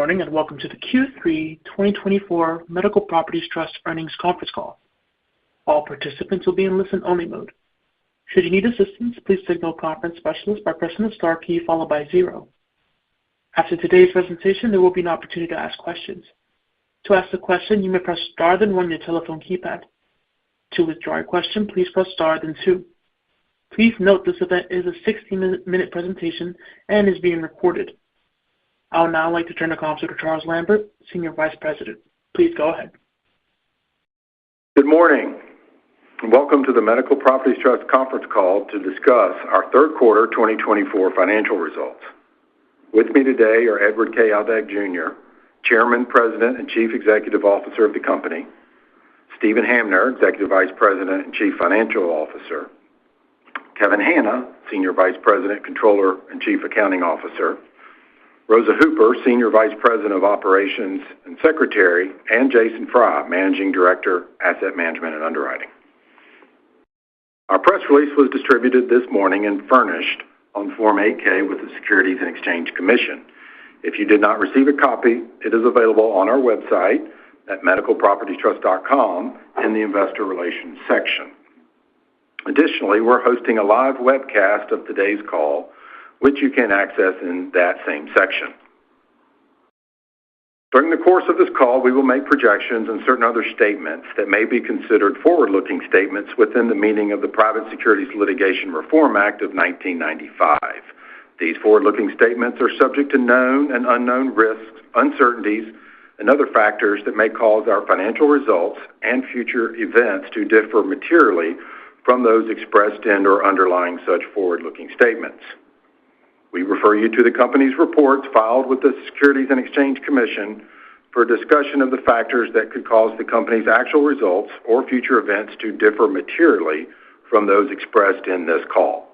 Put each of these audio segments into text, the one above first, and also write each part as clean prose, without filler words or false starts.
morning and welcome to the Q3 2024 Medical Properties Trust Earnings Conference Call. All participants will be in listen-only mode. Should you need assistance, please signal a conference specialist by pressing the star key followed by 0. After today's presentation, there will be an opportunity to ask questions. To ask a question, you may press star then 1 on your telephone keypad. To withdraw your question, please press star then 2. Please note this event is a 60-minute presentation and is being recorded. I would now like to turn the call to Charles Lambert, Senior Vice President. Please go ahead. Good morning, and welcome to the Medical Properties Trust conference call to discuss our third quarter 2024 financial results. With me today are Edward K. Aldag, Jr., Chairman, President, and Chief Executive Officer of the company, Stephen Hamner, Executive Vice President and Chief Financial Officer, Kevin Hanna, Senior Vice President, Controller, and Chief Accounting Officer, Rosa Hooper, Senior Vice President of Operations and Secretary, and Jason Fry, Managing Director, Asset Management and Underwriting. Our press release was distributed this morning and furnished on Form 8-K with the Securities and Exchange Commission. If you did not receive a copy, it is available on our website at medicalpropertiestrust.com in the Investor Relations section. Additionally, we're hosting a live webcast of today's call, which you can access in that same section. During the course of this call, we will make projections and certain other statements that may be considered forward-looking statements within the meaning of the Private Securities Litigation Reform Act of 1995. These forward-looking statements are subject to known and unknown risks, uncertainties, and other factors that may cause our financial results and future events to differ materially from those expressed in or underlying such forward-looking statements. We refer you to the company's reports filed with the Securities and Exchange Commission for a discussion of the factors that could cause the company's actual results or future events to differ materially from those expressed in this call.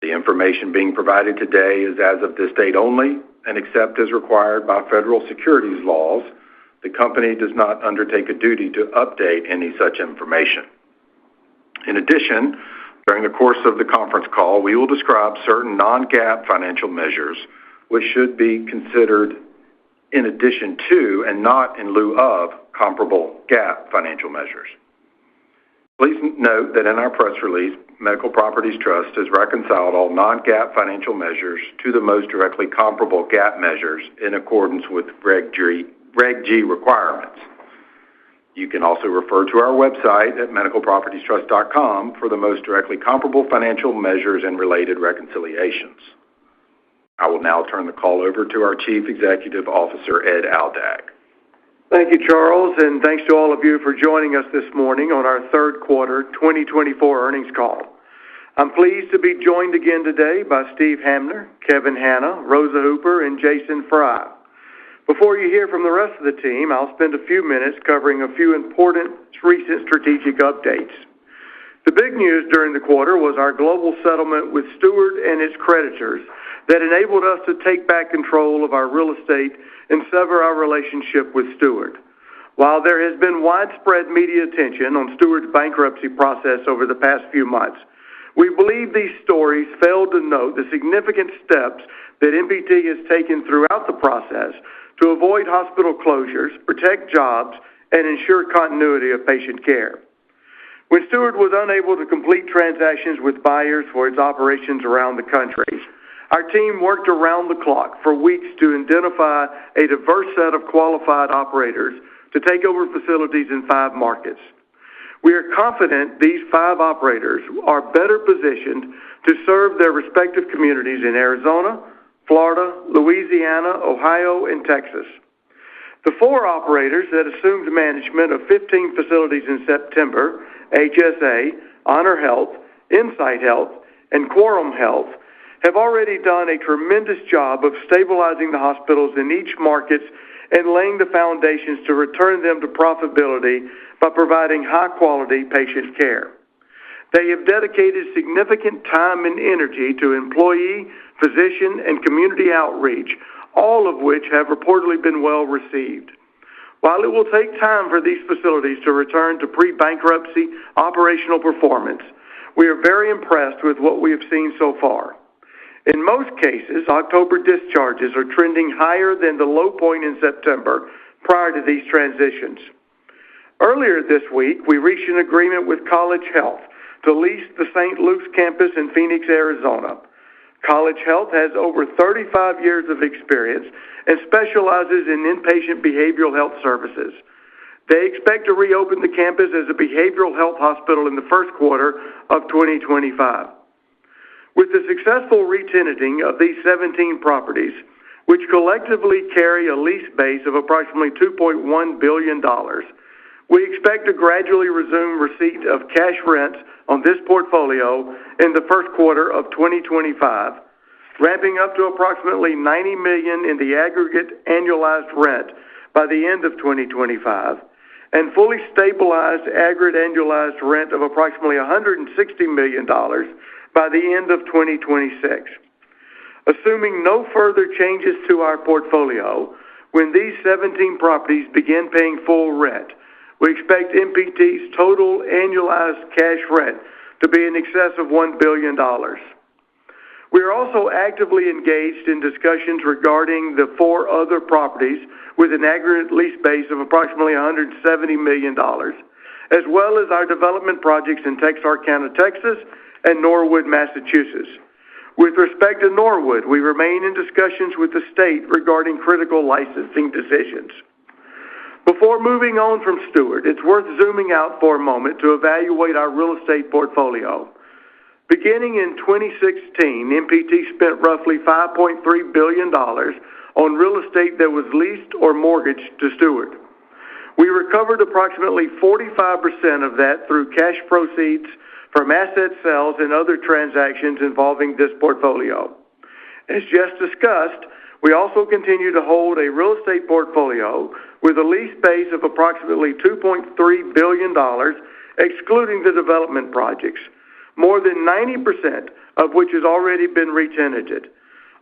The information being provided today is as of this date only, and except as required by federal securities laws, the company does not undertake a duty to update any such information. In addition, during the course of the conference call, we will describe certain non-GAAP financial measures which should be considered in addition to and not in lieu of comparable GAAP financial measures. Please note that in our press release, Medical Properties Trust has reconciled all non-GAAP financial measures to the most directly comparable GAAP measures in accordance with Reg G requirements. You can also refer to our website at medicalpropertiestrust.com for the most directly comparable financial measures and related reconciliations. I will now turn the call over to our Chief Executive Officer, Ed Aldag. Thank you, Charles, and thanks to all of you for joining us this morning on our third quarter 2024 earnings call. I'm pleased to be joined again today by Steve Hamner, Kevin Hanna, Rosa Hooper, and Jason Fry. Before you hear from the rest of the team, I'll spend a few minutes covering a few important recent strategic updates. The big news during the quarter was our global settlement with Steward and its creditors that enabled us to take back control of our real estate and sever our relationship with Steward. While there has been widespread media attention on Steward's bankruptcy process over the past few months, we believe these stories failed to note the significant steps that MPT has taken throughout the process to avoid hospital closures, protect jobs, and ensure continuity of patient care. When Steward was unable to complete transactions with buyers for its operations around the country, our team worked around the clock for weeks to identify a diverse set of qualified operators to take over facilities in 5 markets. We are confident these 5 operators are better positioned to serve their respective communities in Arizona, Florida, Louisiana, Ohio, and Texas. The 4 operators that assumed management of 15 facilities in September, HSA, Honor Health, Insight Health, and Quorum Health, have already done a tremendous job of stabilizing the hospitals in each market and laying the foundations to return them to profitability by providing high-quality patient care. They have dedicated significant time and energy to employee, physician, and community outreach, all of which have reportedly been well received. While it will take time for these facilities to return to pre-bankruptcy operational performance, we are very impressed with what we have seen so far. In most cases, October discharges are trending higher than the low point in September prior to these transitions. Earlier this week, we reached an agreement with College Health to lease the St. Luke's campus in Phoenix, Arizona. College Health has over 35 years of experience and specializes in inpatient behavioral health services. They expect to reopen the campus as a behavioral health hospital in the first quarter of 2025. With the successful re-tenanting of these 17 properties, which collectively carry a lease base of approximately $2.1 billion, we expect to gradually resume receipt of cash rents on this portfolio in the first quarter of 2025, ramping up to approximately $90 million in the aggregate annualized rent by the end of 2025, and fully stabilized aggregate annualized rent of approximately $160 million by the end of 2026. Assuming no further changes to our portfolio, when these 17 properties begin paying full rent, we expect MPT's total annualized cash rent to be in excess of $1 billion. We are also actively engaged in discussions regarding the 4 other properties with an aggregate lease base of approximately $170 million, as well as our development projects in Texarkana, Texas, and Norwood, Massachusetts. With respect to Norwood, we remain in discussions with the state regarding critical licensing decisions. Before moving on from Stewart, it's worth zooming out for a moment to evaluate our real estate portfolio. Beginning in 2016, MPT spent roughly $5.3 billion on real estate that was leased or mortgaged to Stewart. We recovered approximately 45% of that through cash proceeds from asset sales and other transactions involving this portfolio. As just discussed, we also continue to hold a real estate portfolio with a lease base of approximately $2.3 billion, excluding the development projects, more than 90% of which has already been re-tenanted.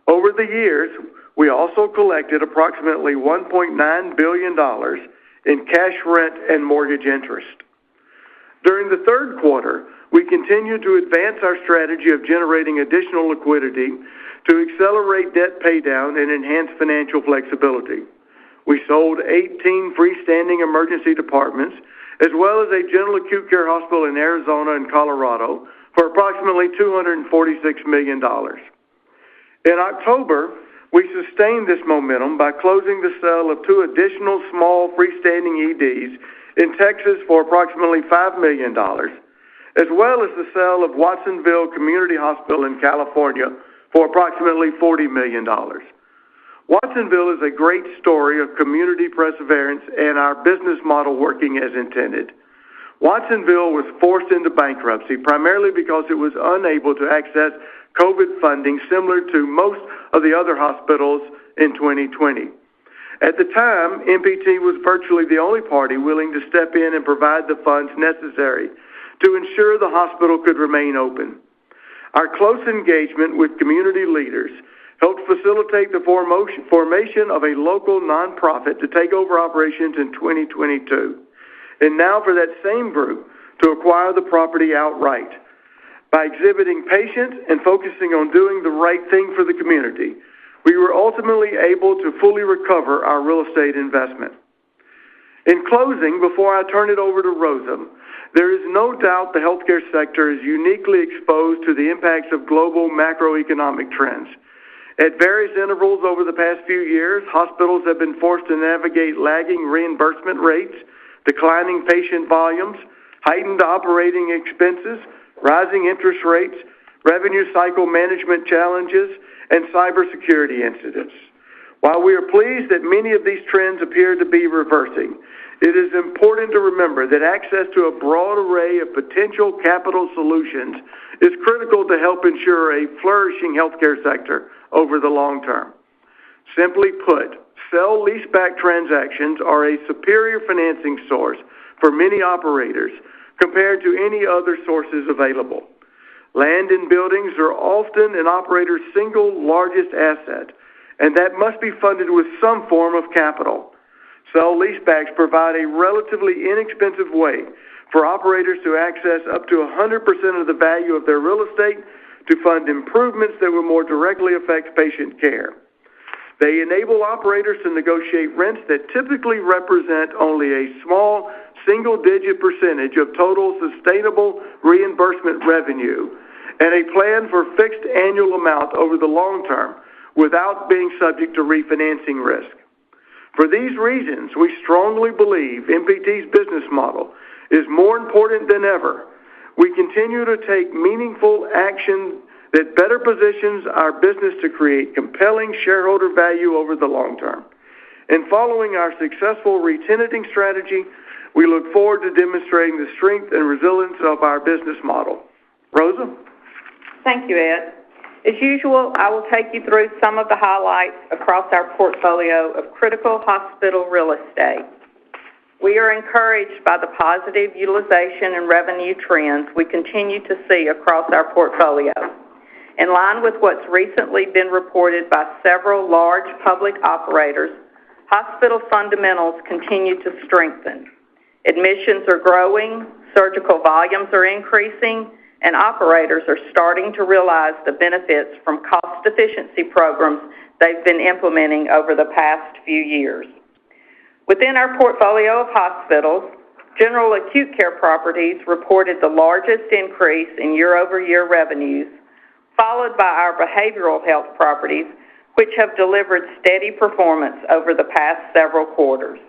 Over the years, we also collected approximately $1.9 billion in cash rent and mortgage interest. During the third quarter, we continue to advance our strategy of generating additional liquidity to accelerate debt paydown and enhance financial flexibility. We sold 18 freestanding emergency departments, as well as a general acute care hospital in Arizona and Colorado, for approximately $246 million. In October, we sustained this momentum by closing the sale of 2 additional small freestanding EDs in Texas for approximately $5 million, as well as the sale of Watsonville Community Hospital in California for approximately $40 million. Watsonville is a great story of community perseverance and our business model working as intended. Watsonville was forced into bankruptcy primarily because it was unable to access COVID funding similar to most of the other hospitals in 2020. At the time, MPT was virtually the only party willing to step in and provide the funds necessary to ensure the hospital could remain open. Our close engagement with community leaders helped facilitate the formation of a local nonprofit to take over operations in 2022, and now for that same group to acquire the property outright. By exhibiting patience and focusing on doing the right thing for the community, we were ultimately able to fully recover our real estate investment. In closing, before I turn it over to Rosa, there is no doubt the healthcare sector is uniquely exposed to the impacts of global macroeconomic trends. At various intervals over the past few years, hospitals have been forced to navigate lagging reimbursement rates, declining patient volumes, heightened operating expenses, rising interest rates, revenue cycle management challenges, and cybersecurity incidents. While we are pleased that many of these trends appear to be reversing, it is important to remember that access to a broad array of potential capital solutions is critical to help ensure a flourishing healthcare sector over the long term. Simply put, sell-leaseback transactions are a superior financing source for many operators compared to any other sources available. Land and buildings are often an operator's single largest asset, and that must be funded with some form of capital. Sell-leasebacks provide a relatively inexpensive way for operators to access up to 100% of the value of their real estate to fund improvements that will more directly affect patient care. They enable operators to negotiate rents that typically represent only a small single-digit percentage of total sustainable reimbursement revenue and a plan for fixed annual amount over the long term without being subject to refinancing risk. For these reasons, we strongly believe MPT's business model is more important than ever. We continue to take meaningful action that better positions our business to create compelling shareholder value over the long term. In following our successful re-tenanting strategy, we look forward to demonstrating the strength and resilience of our business model. Rosa? Thank you, Ed. As usual, I will take you through some of the highlights across our portfolio of critical hospital real estate. We are encouraged by the positive utilization and revenue trends we continue to see across our portfolio. In line with what's recently been reported by several large public operators, hospital fundamentals continue to strengthen. Admissions are growing, surgical volumes are increasing, and operators are starting to realize the benefits from cost efficiency programs they've been implementing over the past few years. Within our portfolio of hospitals, general acute care properties reported the largest increase in year-over-year revenues, followed by our behavioral health properties, which have delivered steady performance over the past several quarters.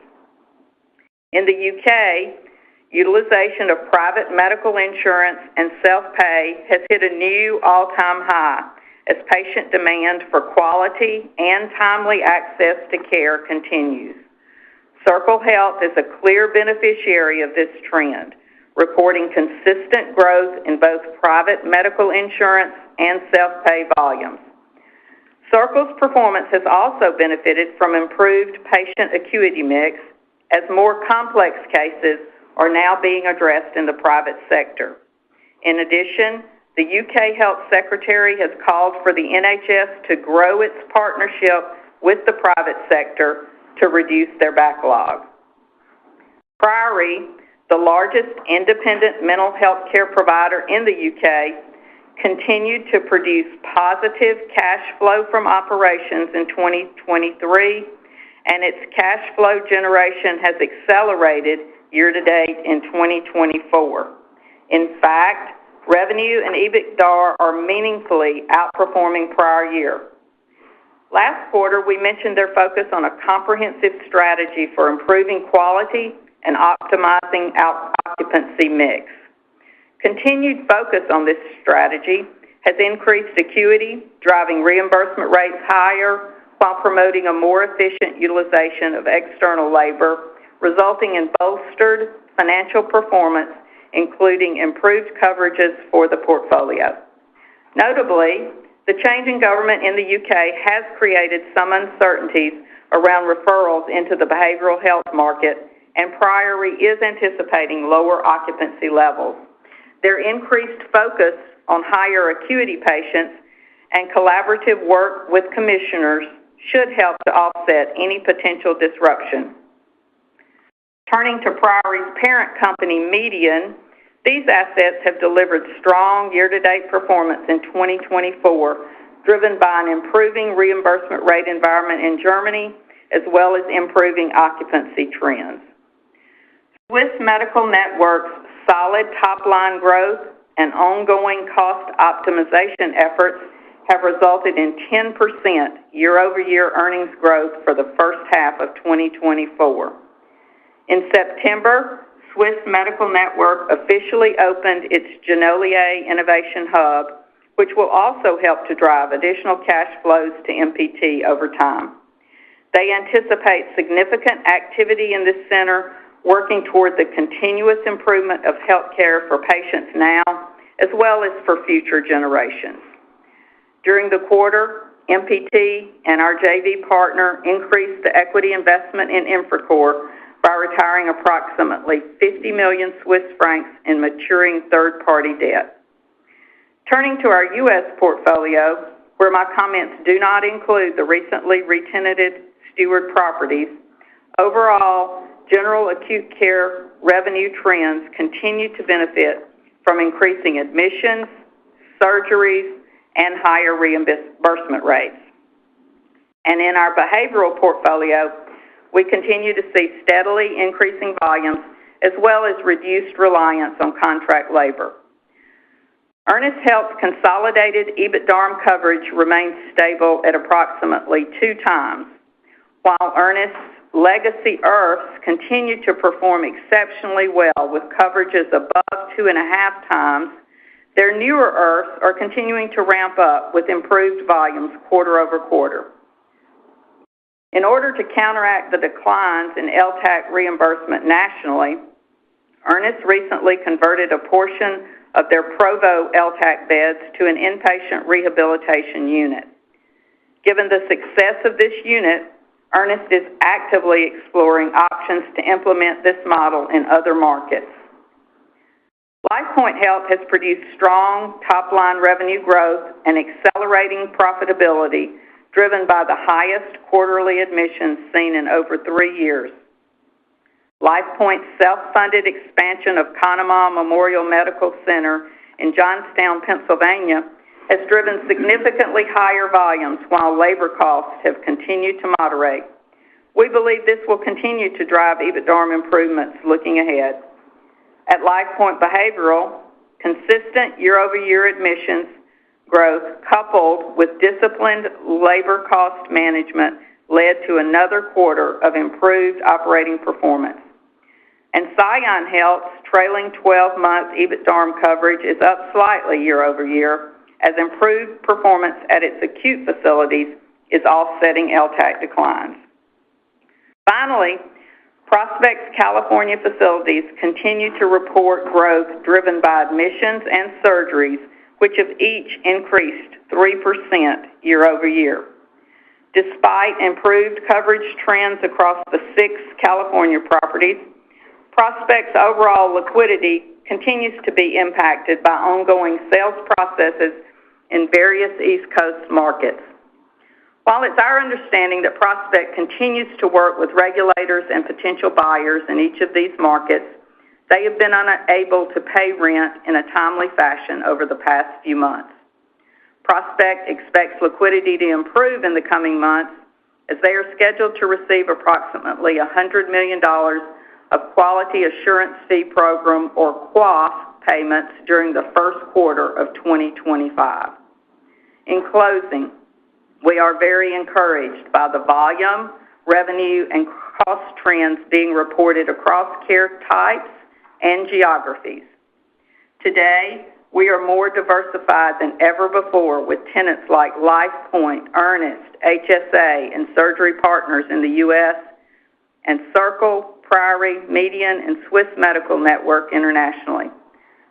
In the UK, utilization of private medical insurance and self-pay has hit a new all-time high as patient demand for quality and timely access to care continues. Circle Health is a clear beneficiary of this trend, reporting consistent growth in both private medical insurance and self-pay volumes. Circle's performance has also benefited from improved patient acuity mix as more complex cases are now being addressed in the private sector. In addition, the UK Health Secretary has called for the NHS to grow its partnership with the private sector to reduce their backlog. Priory, the largest independent mental health care provider in the UK, continued to produce positive cash flow from operations in 2023, and its cash flow generation has accelerated year-to-date in 2024. In fact, revenue and EBITDA are meaningfully outperforming prior year. Last quarter, we mentioned their focus on a comprehensive strategy for improving quality and optimizing occupancy mix. Continued focus on this strategy has increased acuity, driving reimbursement rates higher while promoting a more efficient utilization of external labor, resulting in bolstered financial performance, including improved coverages for the portfolio. Notably, the change in government in the UK has created some uncertainties around referrals into the behavioral health market, and Priory is anticipating lower occupancy levels. Their increased focus on higher acuity patients and collaborative work with commissioners should help to offset any potential disruption. Turning to Priory's parent company, Median, these assets have delivered strong year-to-date performance in 2024, driven by an improving reimbursement rate environment in Germany, as well as improving occupancy trends. Swiss Medical Network's solid top-line growth and ongoing cost optimization efforts have resulted in 10% year-over-year earnings growth for the first half of 2024. In September, Swiss Medical Network officially opened its Genolier Innovation Hub, which will also help to drive additional cash flows to MPT over time. They anticipate significant activity in this center, working toward the continuous improvement of health care for patients now, as well as for future generations. During the quarter, MPT and our JV partner increased the equity investment in Infracore by retiring approximately 50 million Swiss francs in maturing third-party debt. Turning to our U.S. portfolio, where my comments do not include the recently re-tenanted Steward properties, overall, general acute care revenue trends continue to benefit from increasing admissions, surgeries, and higher reimbursement rates. And in our behavioral portfolio, we continue to see steadily increasing volumes as well as reduced reliance on contract labor. Ernest Health's consolidated EBITDARM coverage remains stable at approximately 2 times, while Ernest's legacy IRFs continue to perform exceptionally well with coverages above 2.5 times. Their newer IRFs are continuing to ramp up with improved volumes quarter over quarter. In order to counteract the declines in LTAC reimbursement nationally, Ernest recently converted a portion of their Provo LTAC beds to an inpatient rehabilitation unit. Given the success of this unit, Ernest is actively exploring options to implement this model in other markets. LifePoint Health has produced strong top-line revenue growth and accelerating profitability driven by the highest quarterly admissions seen in over 3 years. LifePoint's self-funded expansion of Conemaugh Memorial Medical Center in Johnstown, Pennsylvania, has driven significantly higher volumes while labor costs have continued to moderate. We believe this will continue to drive EBITDARM improvements looking ahead. At LifePoint Behavioral, consistent year-over-year admissions growth coupled with disciplined labor cost management led to another quarter of improved operating performance. And Scion Health's trailing 12-month EBITDARM coverage is up slightly year over year as improved performance at its acute facilities is offsetting LTAC declines. Finally, Prospect's California facilities continue to report growth driven by admissions and surgeries, which have each increased 3% year over year. Despite improved coverage trends across the 6 California properties, Prospect's overall liquidity continues to be impacted by ongoing sales processes in various East Coast markets. While it's our understanding that Prospect continues to work with regulators and potential buyers in each of these markets, they have been unable to pay rent in a timely fashion over the past few months. Prospect expects liquidity to improve in the coming months as they are scheduled to receive approximately $100 million of Quality Assurance Fee Program or QAF payments during the first quarter of 2025. In closing, we are very encouraged by the volume, revenue, and cost trends being reported across care types and geographies. Today, we are more diversified than ever before with tenants like LifePoint, Ernest, HSA, and Surgery Partners in the U.S., and Circle, Priory, Median, and Swiss Medical Network internationally.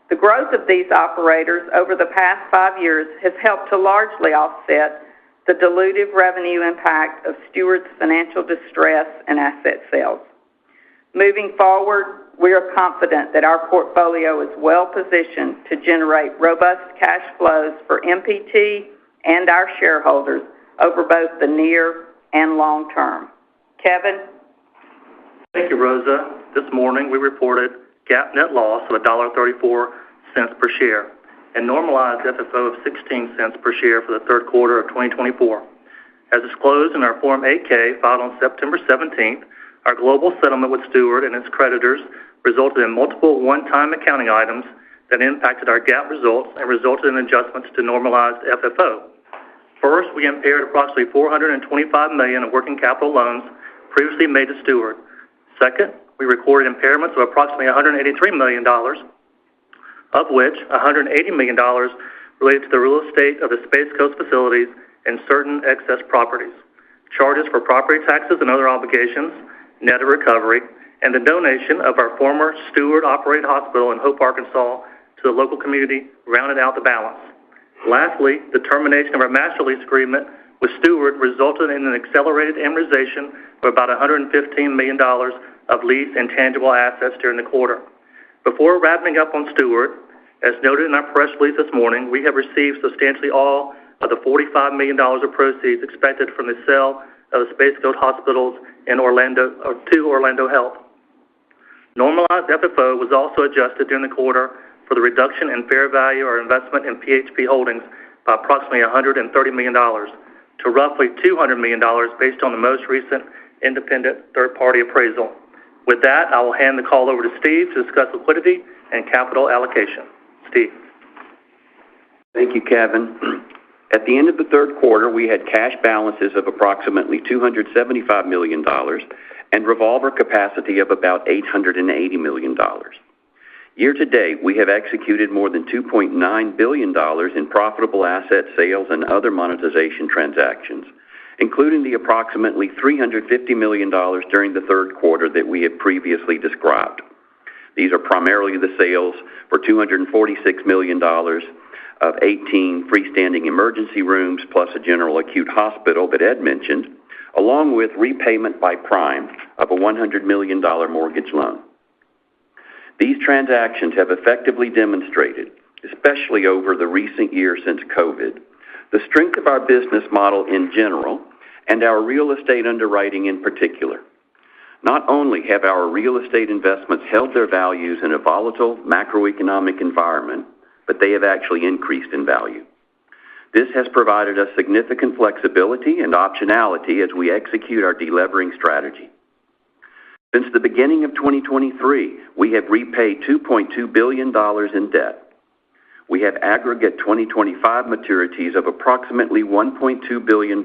The growth of these operators over the past 5 years has helped to largely offset the dilutive revenue impact of Steward's financial distress and asset sales. Moving forward, we are confident that our portfolio is well positioned to generate robust cash flows for MPT and our shareholders over both the near and long term. Kevin? Thank you, Rosa. This morning we reported GAAP net loss of $1.34 per share and normalized FFO of 16 cents per share for the third quarter of 2024. As disclosed in our Form 8-K filed on September 17th, our global settlement with Steward and its creditors resulted in multiple one-time accounting items that impacted our GAAP results and resulted in adjustments to normalized FFO. First, we impaired approximately $425 million of working capital loans previously made to Steward. Second, we recorded impairments of approximately $183 million, of which $180 million related to the real estate of the Space Coast facilities and certain excess properties, charges for property taxes and other obligations, net of recovery, and the donation of our former Steward-operated hospital in Hope, Arkansas, to the local community rounded out the balance. Lastly, the termination of our master lease agreement with Steward resulted in an accelerated amortization of about $115 million of lease and tangible assets during the quarter. Before wrapping up on Steward, as noted in our press release this morning, we have received substantially all of the $45 million of proceeds expected from the sale of the Space Coast hospitals in to Orlando Health. Normalized FFO was also adjusted during the quarter for the reduction in fair value or investment in PHP Holdings by approximately $130 million to roughly $200 million based on the most recent independent third-party appraisal. With that, I will hand the call over to Steve to discuss liquidity and capital allocation. Steve. Thank you, Kevin. At the end of the third quarter, we had cash balances of approximately $275 million and revolver capacity of about $880 million. Year to date, we have executed more than $2.9 billion in profitable asset sales and other monetization transactions, including the approximately $350 million during the third quarter that we have previously described. These are primarily the sales for $246 million of 18 freestanding emergency rooms plus a general acute hospital that Ed mentioned, along with repayment by Prime of a $100 million mortgage loan. These transactions have effectively demonstrated, especially over the recent years since COVID, the strength of our business model in general and our real estate underwriting in particular. Not only have our real estate investments held their values in a volatile macroeconomic environment, but they have actually increased in value. This has provided us significant flexibility and optionality as we execute our delevering strategy. Since the beginning of 2023, we have repaid $2.2 billion in debt. We have aggregate 2025 maturities of approximately $1.2 billion,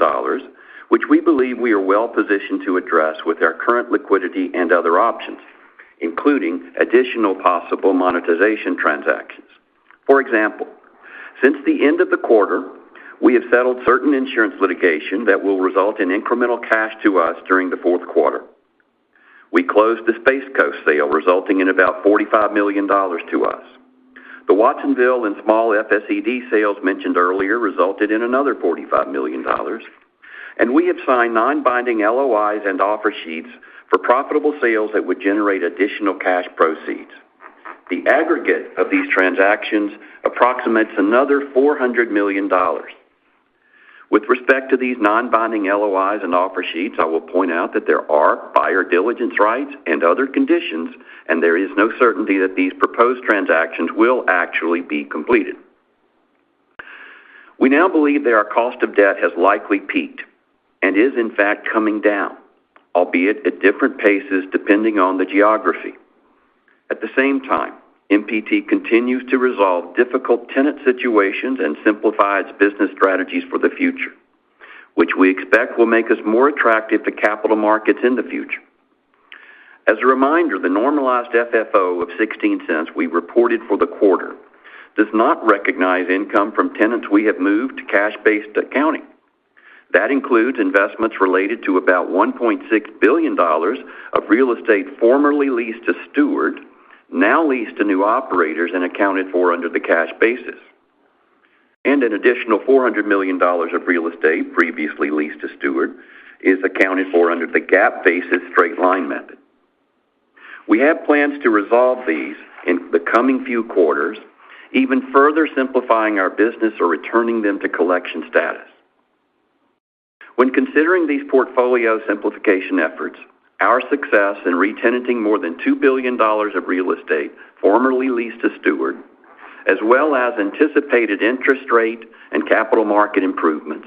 which we believe we are well positioned to address with our current liquidity and other options, including additional possible monetization transactions. For example, since the end of the quarter, we have settled certain insurance litigation that will result in incremental cash to us during the fourth quarter. We closed the Space Coast sale, resulting in about $45 million to us. The Watsonville and small FSED sales mentioned earlier resulted in another $45 million. And we have signed non-binding LOIs and offer sheets for profitable sales that would generate additional cash proceeds. The aggregate of these transactions approximates another $400 million. With respect to these non-binding LOIs and offer sheets, I will point out that there are buyer diligence rights and other conditions, and there is no certainty that these proposed transactions will actually be completed. We now believe that our cost of debt has likely peaked and is in fact coming down, albeit at different paces depending on the geography. At the same time, MPT continues to resolve difficult tenant situations and simplify its business strategies for the future, which we expect will make us more attractive to capital markets in the future. As a reminder, the normalized FFO of 16 cents we reported for the quarter does not recognize income from tenants we have moved to cash-based accounting. That includes investments related to about $1.6 billion of real estate formerly leased to Steward, now leased to new operators and accounted for under the cash basis, and an additional $400 million of real estate previously leased to Steward is accounted for under the GAAP basis straight line method. We have plans to resolve these in the coming few quarters, even further simplifying our business or returning them to collection status. When considering these portfolio simplification efforts, our success in re-tenanting more than $2 billion of real estate formerly leased to Steward, as well as anticipated interest rate and capital market improvements,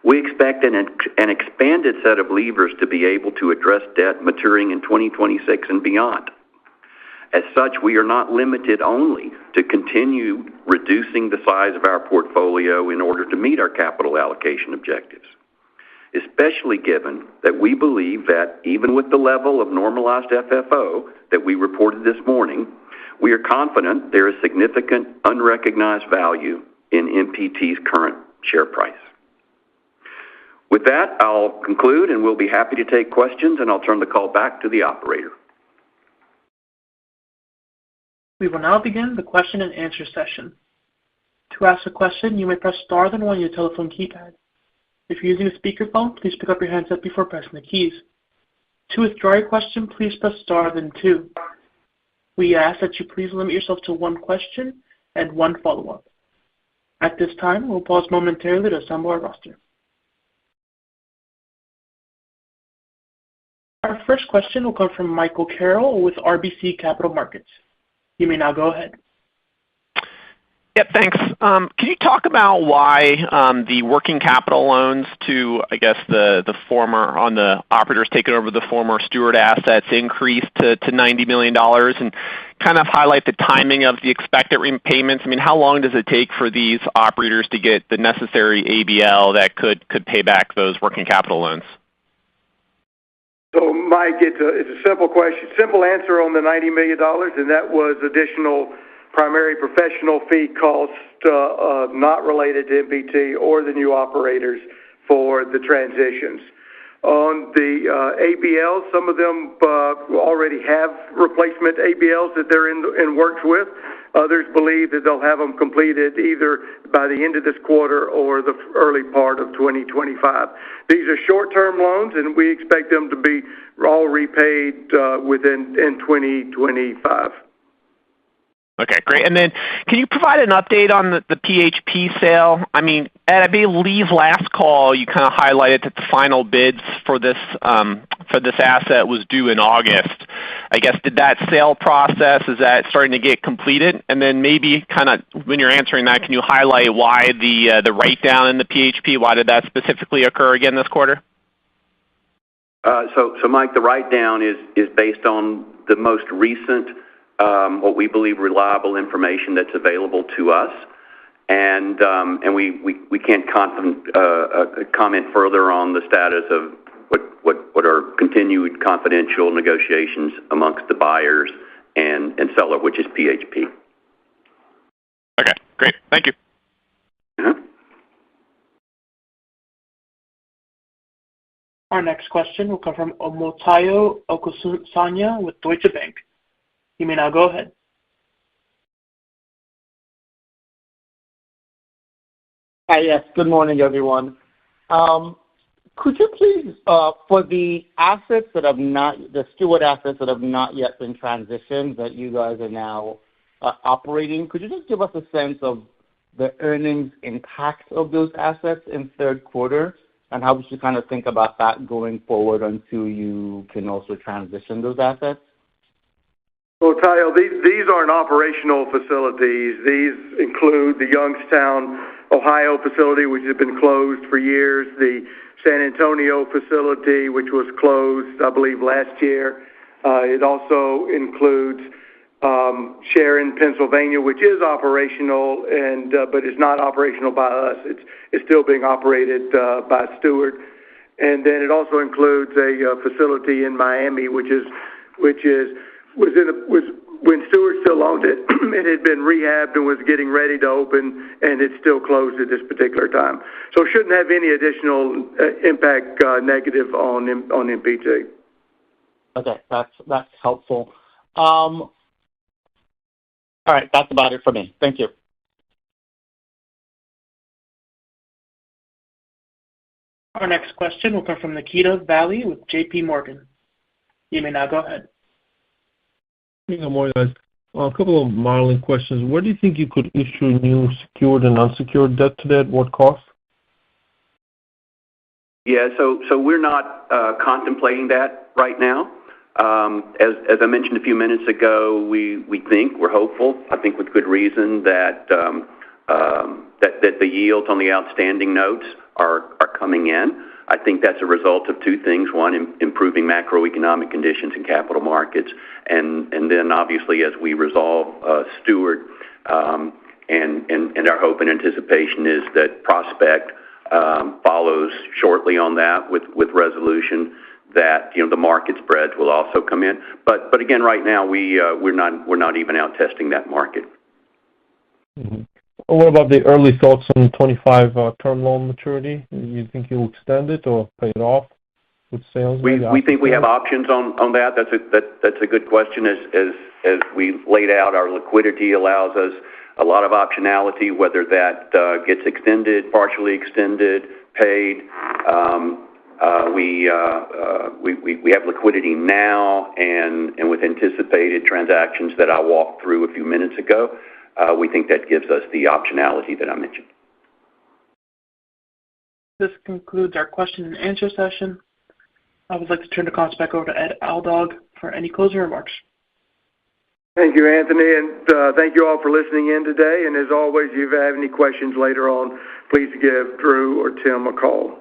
we expect an expanded set of levers to be able to address debt maturing in 2026 and beyond. As such, we are not limited only to continue reducing the size of our portfolio in order to meet our capital allocation objectives, especially given that we believe that even with the level of normalized FFO that we reported this morning, we are confident there is significant unrecognized value in MPT's current share price. With that, I'll conclude and we'll be happy to take questions, and I'll turn the call back to the operator. We will now begin the question and answer session. To ask a question, you may press star then one on your telephone keypad. If you're using a speakerphone, please pick up your handset before pressing the keys. To withdraw your question, please press star then two. We ask that you please limit yourself to one question and one follow-up. At this time, we'll pause momentarily to assemble our roster. Our first question will come from Michael Carroll with RBC Capital Markets. You may now go ahead. Yep, thanks. Can you talk about why the working capital loans to, I guess, the former, on the operators taking over the former Steward assets increased to $90 million, and kind of highlight the timing of the expected repayments? I mean, how long does it take for these operators to get the necessary ABL that could pay back those working capital loans? So, Mike, it's a simple question, simple answer on the $90 million, and that was additional primary professional fee costs not related to MPT or the new operators for the transitions. On the ABLs, some of them already have replacement ABLs that they're in works with. Others believe that they'll have them completed either by the end of this quarter or the early part of 2025. These are short-term loans, and we expect them to be all repaid in 2025. Okay, great. And then can you provide an update on the PHP sale? I mean, Ed, I believe last call you kind of highlighted that the final bids for this asset was due in August. I guess, did that sale process, is that starting to get completed? And then maybe kind of when you're answering that, can you highlight why the write-down in the PHP, why did that specifically occur again this quarter? So Mike, the write-down is based on the most recent what we believe reliable information that's available to us, and we can't comment further on the status of what are continued confidential negotiations amongst the buyers and seller, which is PHP. Okay, great. Thank you. Uh-huh. Our next question will come from Omotayo Okusanya with Deutsche Bank. You may now go ahead. Hi, yes. Good morning, everyone. Could you please, for the assets that have not, the Steward assets that have not yet been transitioned, that you guys are now operating, could you just give us a sense of the earnings impact of those assets in third quarter, and how we should kind of think about that going forward until you can also transition those assets? Well, Tayo, these aren't operational facilities. These include the Youngstown, Ohio facility, which has been closed for years, the San Antonio facility, which was closed, I believe, last year. It also includes Sharon, Pennsylvania, which is operational, but is not operational by us. It's still being operated by Steward. And then it also includes a facility in Miami, was when Steward still owned it. It had been rehabbed and was getting ready to open, and it's still closed at this particular time. So it shouldn't have any additional impact negative on MPT. Okay, that's helpful. All right, that's about it for me. Thank you. Our next question will come from Nikita Valley with J.P. Morgan. You may now go ahead. Good morning, guys. A couple of modeling questions. Where do you think you could issue new secured and unsecured debt today? At what cost? Yeah, so we're not contemplating that right now. As I mentioned a few minutes ago, we're hopeful, I think with good reason, that the yields on the outstanding notes are coming in. I think that's a result of two things. One, improving macroeconomic conditions in capital markets, and then obviously as we resolve Steward, and our hope and anticipation is that Prospect follows shortly on that with resolution, that the market spreads will also come in. But again, right now we're not even out testing that market. Mm-hmm. What about the early thoughts on 25 term loan maturity? You think you'll extend it or pay it off with sales? We think we have options on that. That's a good question. As we laid out, our liquidity allows us a lot of optionality, whether that gets extended, partially extended, paid. We have liquidity now, and with anticipated transactions that I walked through a few minutes ago, we think that gives us the optionality that I mentioned. This concludes our question and answer session. I would like to turn the conference back over to Ed Aldag for any closing remarks. Thank you, Anthony, and thank you all for listening in today. And as always, if you have any questions later on, please give Drew or Tim a call.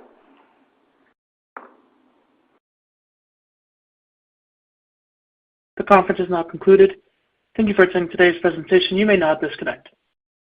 The conference is now concluded. Thank you for attending today's presentation. You may now disconnect.